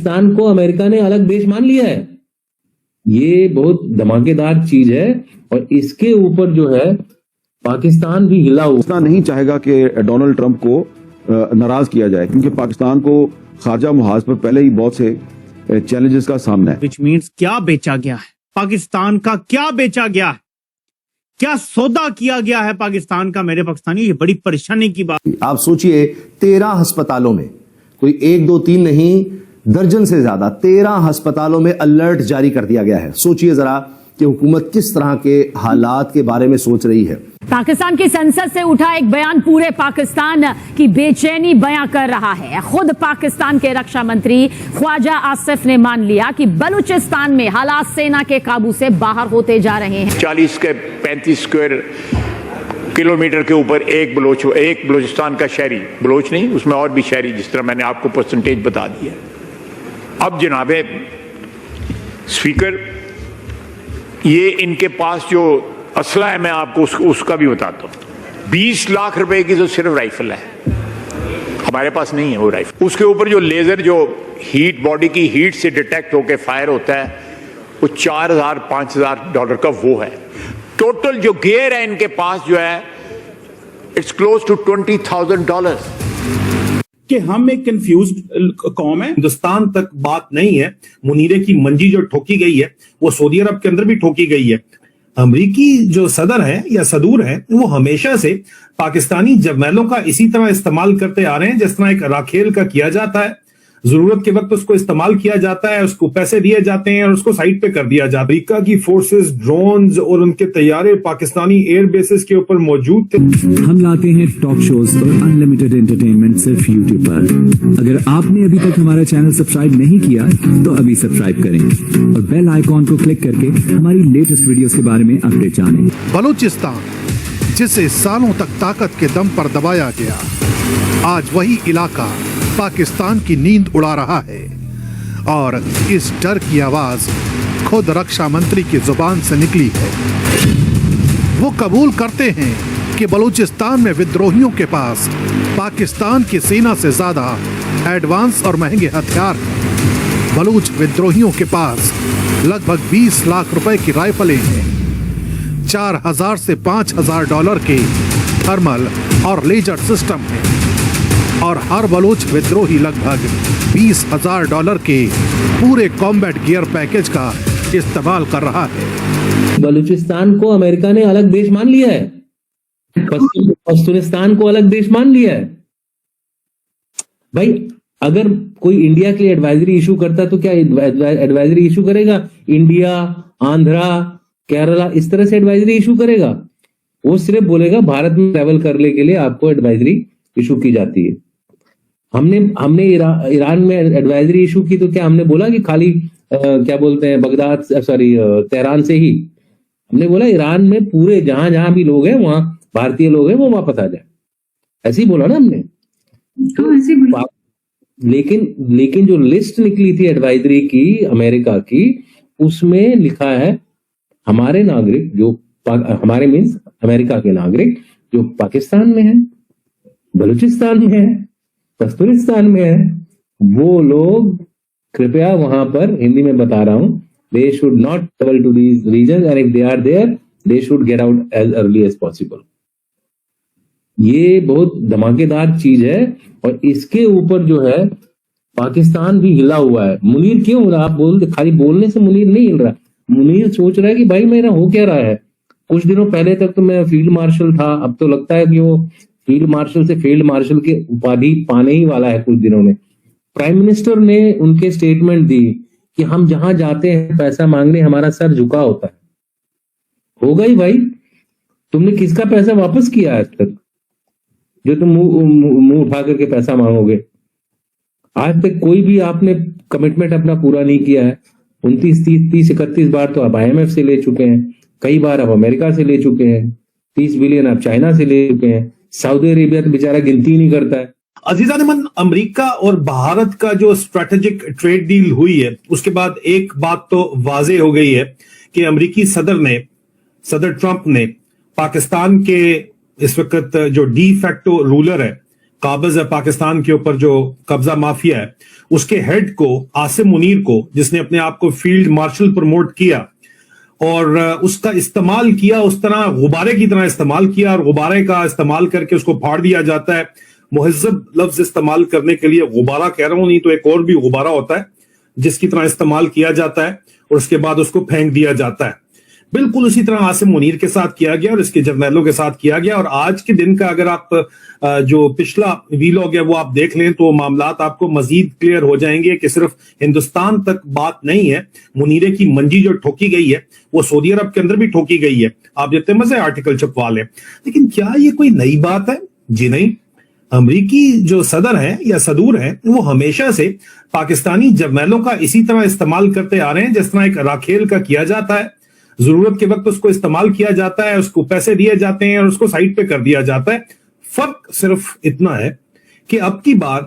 पाकिस्तान को अमेरिका ने अलग देश मान लिया है। ये बहुत धमाकेदार चीज है और इसके ऊपर जो है पाकिस्तान भी हिला हुआ। पाकिस्तान नहीं चाहेगा कि डोनाल्ड ट्रंप को नाराज किया जाए, क्योंकि पाकिस्तान को खारजा मुहाज पर पहले ही बहुत से चैलेंजेस का सामना है। विच मीन्स क्या बेचा गया है पाकिस्तान का, क्या बेचा गया है, क्या सौदा किया गया है पाकिस्तान का मेरे पाकिस्तानी। ये बड़ी परेशानी की बात। आप सोचिए 13 अस्पतालों में, कोई 1 2 3 नहीं, दर्जन से ज्यादा 13 अस्पतालों में अलर्ट जारी कर दिया गया है। सोचिए जरा कि हुकूमत किस तरह के हालात के बारे में सोच रही है। पाकिस्तान की संसद से उठा एक बयान पूरे पाकिस्तान की बेचैनी बयां कर रहा है। खुद पाकिस्तान के रक्षा मंत्री ख्वाजा आसिफ ने मान लिया कि बलूचिस्तान में हालात सेना के काबू से बाहर होते जा रहे हैं। 40 के 35 स्क्वायर किलोमीटर के ऊपर एक बलूचिस्तान का शहरी, बलोच नहीं उसमें और भी शहरी, जिस तरह मैंने आपको परसेंटेज बता दिया। अब जनाबे स्पीकर, ये इनके पास जो असला है मैं आपको उसका भी बताता हूँ। 20 लाख रुपए की तो सिर्फ राइफल है, हमारे पास नहीं है वो राइफल। उसके ऊपर जो लेजर, जो हीट, बॉडी की हीट से डिटेक्ट होकर फायर होता है, वो $4,000-5,000 का वो है। टोटल जो गियर है इनके पास जो है, इट्स क्लोज टू $20,000। कि हम एक कंफ्यूज्ड कौम है। हिंदुस्तान तक बात नहीं है। मुनीरे की मंजी जो ठोकी गई है वो सऊदी अरब के अंदर भी ठोकी गई है। अमरीकी जो सदर है या सदूर है वो हमेशा से पाकिस्तानी जर्नैलों का इसी तरह इस्तेमाल करते आ रहे हैं जिस तरह एक राखेल का किया जाता है। जरूरत के वक्त उसको इस्तेमाल किया जाता है, उसको पैसे दिए जाते हैं और उसको साइड पे कर दिया जाता है। अमेरिका की फोर्सेस, ड्रोन्स और उनके तैयारे पाकिस्तानी एयर बेसिस के ऊपर मौजूद थे। हम लाते हैं टॉक शोज और अनलिमिटेड एंटरटेनमेंट सिर्फ यूट्यूब पर। अगर आपने अभी तक हमारा चैनल सब्सक्राइब नहीं किया तो अभी सब्सक्राइब करें और बेल आइकॉन को क्लिक करके हमारी लेटेस्ट वीडियोस के बारे में अपडेट जानें। बलूचिस्तान, जिसे सालों तक ताकत के दम पर दबाया गया, आज वही इलाका पाकिस्तान की नींद उड़ा रहा है। और इस डर की आवाज खुद रक्षा मंत्री की जुबान से निकली है। वो कबूल करते हैं कि बलूचिस्तान में विद्रोहियों के पास पाकिस्तान की सेना से ज्यादा एडवांस और महंगे हथियार हैं। बलूच विद्रोहियों के पास लगभग 20 लाख रुपए की राइफलें हैं। 4,000 से $5,000 के थर्मल और लेजर सिस्टम हैं और हर बलूच विद्रोही लगभग $20,000 के पूरे कॉम्बैट गियर पैकेज का इस्तेमाल कर रहा है। बलूचिस्तान को अमेरिका ने अलग देश मान लिया है, पश्तूनिस्तान को अलग देश मान लिया है। भाई अगर कोई इंडिया के लिए एडवाइजरी इशू करता तो क्या एडवाइजरी इशू करेगा? इंडिया, आंध्रा, केरला, इस तरह से एडवाइजरी इशू करेगा? वो सिर्फ बोलेगा भारत में ट्रैवल करने के लिए आपको एडवाइजरी इशू की जाती है। हमने ईरान में एडवाइजरी इशू की तो क्या हमने बोला कि खाली क्या बोलते हैं बगदाद, तेहरान से ही? हमने बोला ईरान में पूरे जहां भी लोग हैं, वहां भारतीय लोग हैं, वो वापस आ जाए। ऐसे ही बोला ना हमने। लेकिन जो लिस्ट निकली थी एडवाइजरी की अमेरिका की, उसमें लिखा है हमारे नागरिक जो हमारे मीन्स अमेरिका के नागरिक जो पाकिस्तान में है, बलूचिस्तान में है, पश्तूनिस्तान में है, वो लोग कृपया वहां पर, हिंदी में बता रहा हूं, they should not travel to these region and if they are there they should get out as early as possible. ये बहुत धमाकेदार चीज है और इसके ऊपर जो है पाकिस्तान भी हिला हुआ है। मुनीर क्यों हो रहा? आप खाली बोलने से मुनीर नहीं हिल रहा। मुनीर सोच रहा है कि भाई मेरा हो क्या रहा है। कुछ दिनों पहले तक तो मैं फील्ड मार्शल था, अब तो लगता है कि वो फील्ड मार्शल से फील्ड मार्शल की उपाधि पाने ही वाला है कुछ दिनों में। प्राइम मिनिस्टर ने उनके स्टेटमेंट दी कि हम जहां जाते हैं पैसा मांगने हमारा सर झुका होता है। होगा ही भाई, तुमने किसका पैसा वापस किया आज तक जो तुम मुंह उठा करके पैसा मांगोगे? आज तक कोई भी आपने कमिटमेंट अपना पूरा नहीं किया है। 29, 30, 31 बार तो आप IMF से ले चुके हैं, कई बार आप अमेरिका से ले चुके हैं, 30 बिलियन आप चाइना से ले चुके हैं, सऊदी अरेबिया तो बेचारा गिनती नहीं करता है। अजीज़ान, अमेरिका और भारत का जो स्ट्रेटेजिक ट्रेड डील हुई है उसके बाद एक बात तो वाजे हो गई है कि अमेरिकी सदर ट्रंप ने पाकिस्तान के इस वक्त जो डी फैक्टो रूलर है काबिज है पाकिस्तान के ऊपर, जो कब्जा माफिया है, उसके हेड को, आसिम मुनीर को, जिसने अपने आप को फील्ड मार्शल प्रमोट किया और उसका इस्तेमाल किया, उस तरह गुब्बारे की तरह इस्तेमाल किया, और गुब्बारे का इस्तेमाल करके उसको फाड़ दिया जाता है। मुहज्जब लफ्ज इस्तेमाल करने के लिए गुब्बारा कह रहा हूं, नहीं तो एक और भी गुब्बारा होता है जिसकी तरह इस्तेमाल किया जाता है और उसके बाद उसको फेंक दिया जाता है। बिल्कुल उसी तरह आसिम मुनीर के साथ किया गया और इसके जर्नैलों के साथ किया गया। और आज के दिन का अगर आप जो पिछला वीलॉग है वो आप देख लें तो मामलात आपको मजीद क्लियर हो जाएंगे कि सिर्फ हिंदुस्तान तक बात नहीं है, मुनीरे की मंजी जो ठोकी गई है वो सऊदी अरब के अंदर भी ठोकी गई है। आप जितने मजे आर्टिकल छपवा लें, लेकिन क्या ये कोई नई बात है? जी नहीं। अमरीकी जो सदर है या सदूर है वो हमेशा से पाकिस्तानी जर्नैलों का इसी तरह इस्तेमाल करते आ रहे हैं जिस तरह एक राखेल का किया जाता है। जरूरत के वक्त उसको इस्तेमाल किया जाता है, उसको पैसे दिए जाते हैं और उसको साइड पे कर दिया जाता है। फर्क सिर्फ इतना है कि अब की बार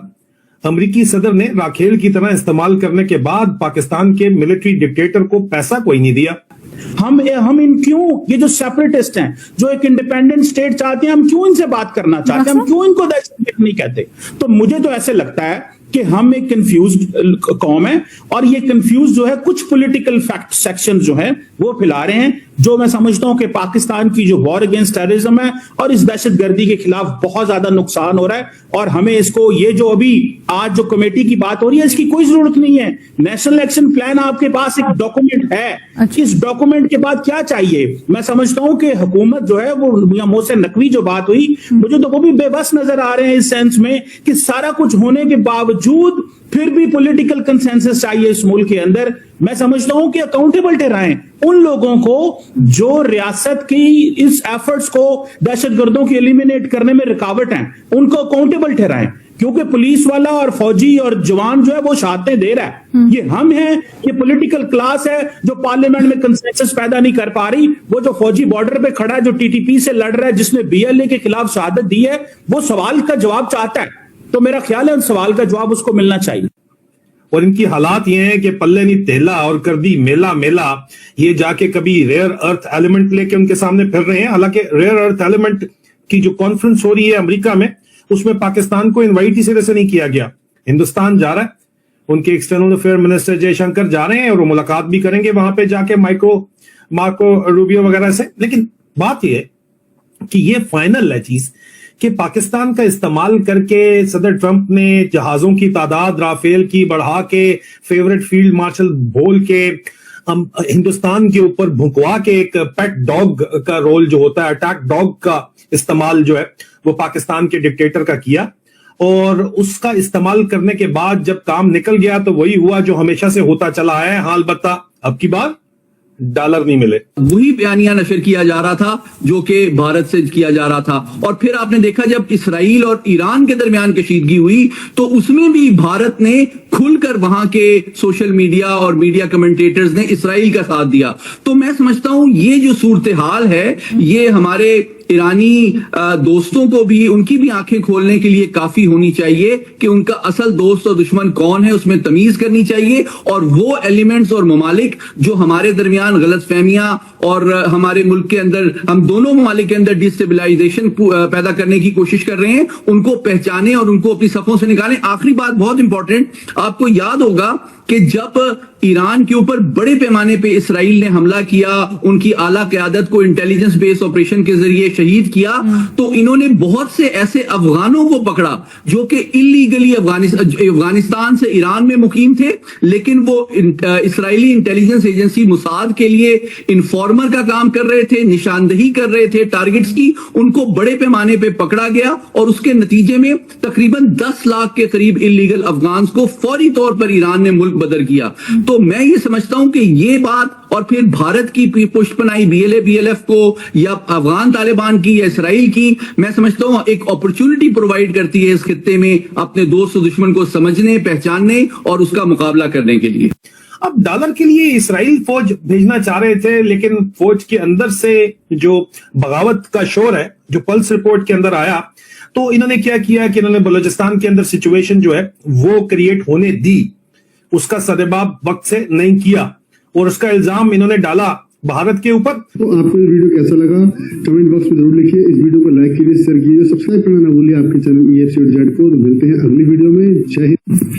अमरीकी सदर ने राखेल की तरह इस्तेमाल करने के बाद पाकिस्तान के मिलिट्री डिक्टेटर को पैसा कोई नहीं दिया। हम इन क्यों, ये जो सेपरेटिस्ट हैं, जो एक इंडिपेंडेंट स्टेट चाहते हैं, हम क्यों इनसे बात करना चाहते हैं? हम क्यों इनको दहशतगर्द नहीं कहते? तो मुझे तो ऐसे लगता है कि हम एक कंफ्यूज्ड कौम है और ये कंफ्यूज जो है कुछ पॉलिटिकल फैक्ट सेक्शन जो है वो फैला रहे हैं, जो मैं समझता हूं कि पाकिस्तान की जो वॉर अगेंस्ट टेररिज्म है और इस दहशतगर्दी के खिलाफ बहुत ज्यादा नुकसान हो रहा है। और हमें इसको, ये जो अभी आज जो कमेटी की बात हो रही है, इसकी कोई जरूरत नहीं है। नेशनल एक्शन प्लान आपके पास एक डॉक्यूमेंट है, इस डॉक्यूमेंट के बाद क्या चाहिए? मैं समझता हूं कि हुकूमत जो है वो, या मुंह से नकवी जो बात हुई, मुझे तो वो भी बेबस नजर आ रहे हैं इस सेंस में कि सारा कुछ होने के बावजूद फिर भी पॉलिटिकल कंसेंसस चाहिए इस मुल्क के अंदर। मैं समझता हूं कि अकाउंटेबल ठहराएं उन लोगों को जो रियासत की इस एफर्ट्स को दहशतगर्दों की एलिमिनेट करने में रुकावट हैं, उनको अकाउंटेबल ठहराएं। क्योंकि पुलिस वाला और फौजी और जवान जो है वो शहादतें दे रहा है। ये हम हैं, ये पॉलिटिकल क्लास है जो पार्लियामेंट में कंसेंसस पैदा नहीं कर पा रही। वो जो फौजी बॉर्डर पे खड़ा है, जो टीटीपी से लड़ रहा है, जिसने बीएलए के खिलाफ शहादत दी है, वो सवाल का जवाब चाहता है। तो मेरा ख्याल है उन सवाल का जवाब उसको मिलना चाहिए। और इनकी हालात ये हैं कि पल्ले नहीं तेला और कर दी मेला मेला। ये जाके कभी रेयर अर्थ एलिमेंट लेके उनके सामने फिर रहे हैं। हालांकि रेयर अर्थ एलिमेंट की जो कॉन्फ्रेंस हो रही है अमेरिका में, उसमें पाकिस्तान को इनवाइट ही सिरे से नहीं किया गया। हिंदुस्तान जा रहा है, उनके एक्सटर्नल अफेयर मिनिस्टर जयशंकर जा रहे हैं और वो मुलाकात भी करेंगे वहां पे जाके मार्को रूबियो वगैरह से। लेकिन बात यह है कि ये फाइनल है चीज कि पाकिस्तान का इस्तेमाल करके सदर ट्रंप ने जहाजों की तादाद राफेल की बढ़ा के, फेवरेट फील्ड मार्शल बोल के, हिंदुस्तान के ऊपर भुंकवा के एक पेट डॉग का रोल जो होता है, अटैक डॉग का इस्तेमाल जो है वो पाकिस्तान के डिक्टेटर का किया। और उसका इस्तेमाल करने के बाद जब काम निकल गया तो वही हुआ जो हमेशा से होता चला है। हाल बता अब की बार डॉलर नहीं मिले। वही बयानिया नशर किया जा रहा था जो कि भारत से किया जा रहा था। और फिर आपने देखा जब इसराइल और ईरान के दरमियान कशीदगी हुई तो उसमें भी भारत ने खुलकर वहां के सोशल मीडिया और मीडिया कमेंटेटर्स ने इसराइल का साथ दिया। तो मैं समझता हूं ये जो सूरत हाल है, ये हमारे ईरानी दोस्तों को भी, उनकी भी आंखें खोलने के लिए काफी होनी चाहिए कि उनका असल दोस्त और दुश्मन कौन है, उसमें तमीज करनी चाहिए। और वो एलिमेंट्स और ममालिक जो हमारे दरमियान गलतफहमियां और हमारे मुल्क के अंदर, हम दोनों ममालिक के अंदर डिस्टेबलाइजेशन पैदा करने की कोशिश कर रहे हैं, उनको पहचाने और उनको अपनी सफों से निकालें। आखिरी बात बहुत इंपॉर्टेंट, आपको याद होगा कि जब ईरान के ऊपर बड़े पैमाने पे इसराइल ने हमला किया, उनकी आला क़यादत को इंटेलिजेंस बेस्ड ऑपरेशन के जरिए शहीद किया, तो इन्होंने बहुत से ऐसे अफगानों को पकड़ा जो कि इलीगली अफगानिस्तान से ईरान में मुकीम थे, लेकिन वो इसराइली इंटेलिजेंस एजेंसी मुसाद के लिए इन्फॉर्मर का काम कर रहे थे, निशानदही कर रहे थे टारगेट्स की। उनको बड़े पैमाने पे पकड़ा गया और उसके नतीजे में तकरीबन 10 लाख के करीब इलीगल अफगान को फौरी तौर पर ईरान ने मुल्क बदर किया। तो मैं ये समझता हूं कि ये बात और फिर भारत की पुष्पनाई BLF को या अफगान तालिबान की या इसराइल की, मैं समझता हूं एक अपॉर्चुनिटी प्रोवाइड करती है इस खित्ते में अपने दोस्त और दुश्मन को समझने, पहचानने और उसका मुकाबला करने के लिए। अब डॉलर के लिए इसराइल फौज भेजना चाह रहे थे, लेकिन फौज के अंदर से जो बगावत का शोर है, जो पल्स रिपोर्ट के अंदर आया, तो इन्होंने क्या किया कि इन्होंने बलूचिस्तान के अंदर सिचुएशन जो है वो क्रिएट होने दी, उसका सदेबाब वक्त से नहीं किया। और उसका इल्जाम इन्होंने डाला भारत के ऊपर। तो आपको ये वीडियो कैसा लगा कमेंट बॉक्स में जरूर लिखिए, इस वीडियो को लाइक कीजिए, शेयर कीजिए, सब्सक्राइब करना ना भूलिए आपके चैनल EFCZ को। तो मिलते हैं अगली वीडियो में। जय हिंद।